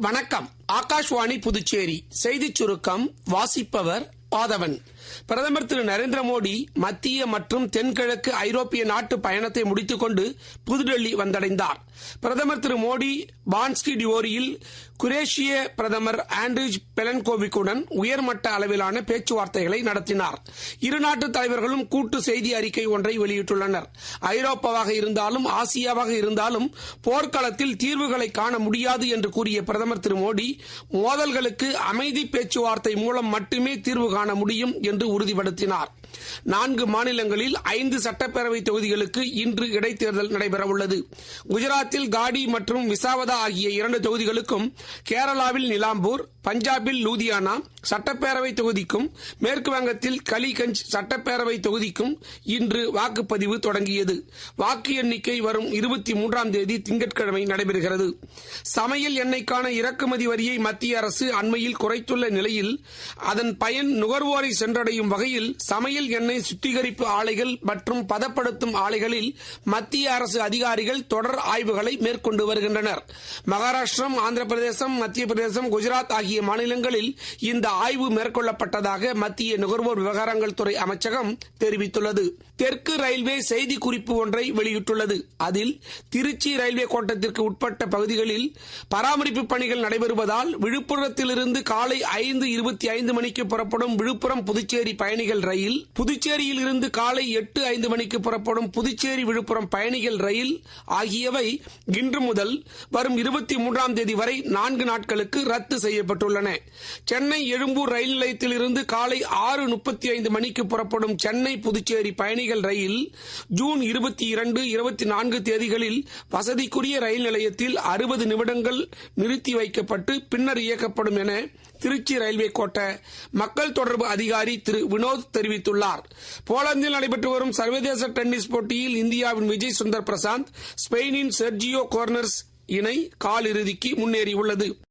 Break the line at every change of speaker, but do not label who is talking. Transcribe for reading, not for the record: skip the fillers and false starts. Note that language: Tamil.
வணக்கம். ஆகாஷ்வாணி புதுச்சேரி செய்திச் சுருக்கம் வாசிப்பவர் ஆதவன். பிரதமர் திரு நரேந்திர மோடி மத்திய மற்றும் தென்கிழக்கு ஐரோப்பிய நாட்டு பயணத்தை முடித்துக் கொண்டு புதுடெல்லி வந்தடைந்தார். பிரதமர் திரு மோடி பான்ஸ்கி டிவோரியில் குரேஷிய பிரதமர் ஆண்ட்ரிஜ் பெலன்கோவிக்குடன் உயர்மட்ட அளவிலான பேச்சுவார்த்தைகளை நடத்தினார். இரு நாட்டு தலைவர்களும் கூட்டு செய்தி அறிக்கை ஒன்றை வெளியிட்டுள்ளனர். ஐரோப்பாவாக இருந்தாலும் ஆசியாவாக இருந்தாலும் போர்க்களத்தில் தீர்வுகளை காண முடியாது என்று கூறிய பிரதமர் திரு மோடி மோதல்களுக்கு அமைதி பேச்சுவார்த்தை மூலம் மட்டுமே தீர்வு காண முடியும் என்று உறுதிப்படுத்தினார். 4 மாநிலங்களில் 5 சட்டப்பேரவை தொகுதிகளுக்கு இன்று இடைத்தேர்தல் நடைபெறவுள்ளது. குஜராத்தில் காடி மற்றும் விசாவதா ஆகிய 2 தொகுதிகளுக்கும், கேரளாவில் நிலாம்பூர், பஞ்சாபில் லூதியானா சட்டப்பேரவை தொகுதிக்கும், மேற்கு வங்கத்தில் கலிகஞ்ச் சட்டப்பேரவை தொகுதிக்கும் இன்று வாக்குப்பதிவு தொடங்கியது. வாக்கு எண்ணிக்கை வரும் 23ஆம் தேதி திங்கட்கிழமை நடைபெறுகிறது. சமையல் எண்ணெய்க்கான இறக்குமதி வரியை மத்திய அரசு அண்மையில் குறைத்துள்ள நிலையில் அதன் பயன் நுகர்வோரை சென்றடையும் வகையில் சமையல் எண்ணெய் சுத்திகரிப்பு ஆலைகள் மற்றும் பதப்படுத்தும் ஆலைகளில் மத்திய அரசு அதிகாரிகள் தொடர் ஆய்வுகளை மேற்கொண்டு வருகின்றனர். மகாராஷ்டிரம், ஆந்திர பிரதேசம், மத்திய பிரதேசம், குஜராத் ஆகிய மாநிலங்களில் இந்த ஆய்வு மேற்கொள்ளப்பட்டதாக மத்திய நுகர்வோர் விவகாரங்கள் துறை அமைச்சகம் தெரிவித்துள்ளது. தெற்கு ரயில்வே செய்தி குறிப்பு ஒன்றை வெளியிட்டுள்ளது. அதில் திருச்சி ரயில்வே கோட்டத்திற்கு உட்பட்ட பகுதிகளில் பராமரிப்பு பணிகள் நடைபெறுவதால் விழுப்புரத்திலிருந்து காலை 5:25 மணிக்கு புறப்படும் விழுப்புரம் புதுச்சேரி பயணிகள் ரயில், புதுச்சேரியில் இருந்து காலை 8:05 மணிக்கு புறப்படும் புதுச்சேரி விழுப்புரம் பயணிகள் ரயில் ஆகியவை இன்று முதல் வரும் 23ஆம் தேதி வரை 4 நாட்களுக்கு ரத்து செய்யப்பட்டுள்ளன. சென்னை எழும்பூர் ரயில் நிலையத்தில் இருந்து காலை 6:35 மணிக்கு புறப்படும் சென்னை புதுச்சேரி பயணிகள் ரயில் ஜூன் 22, 24 தேதிகளில் வசதிக்குரிய ரயில் நிலையத்தில் 60 நிமிடங்கள் நிறுத்தி வைக்கப்பட்டு பின்னர் இயக்கப்படும் என திருச்சி ரயில்வே கோட்ட மக்கள் தொடர்பு அதிகாரி திரு வினோத் தெரிவித்துள்ளார். போலந்தில் நடைபெற்று வரும் சர்வதேச டென்னிஸ் போட்டியில் இந்தியாவின் விஜய் சுந்தர் பிரசாந்த், ஸ்பெயினின் செர்ஜியோ கோர்னர்ஸ் இணை காலிறுதிக்கு முன்னேறியுள்ளது.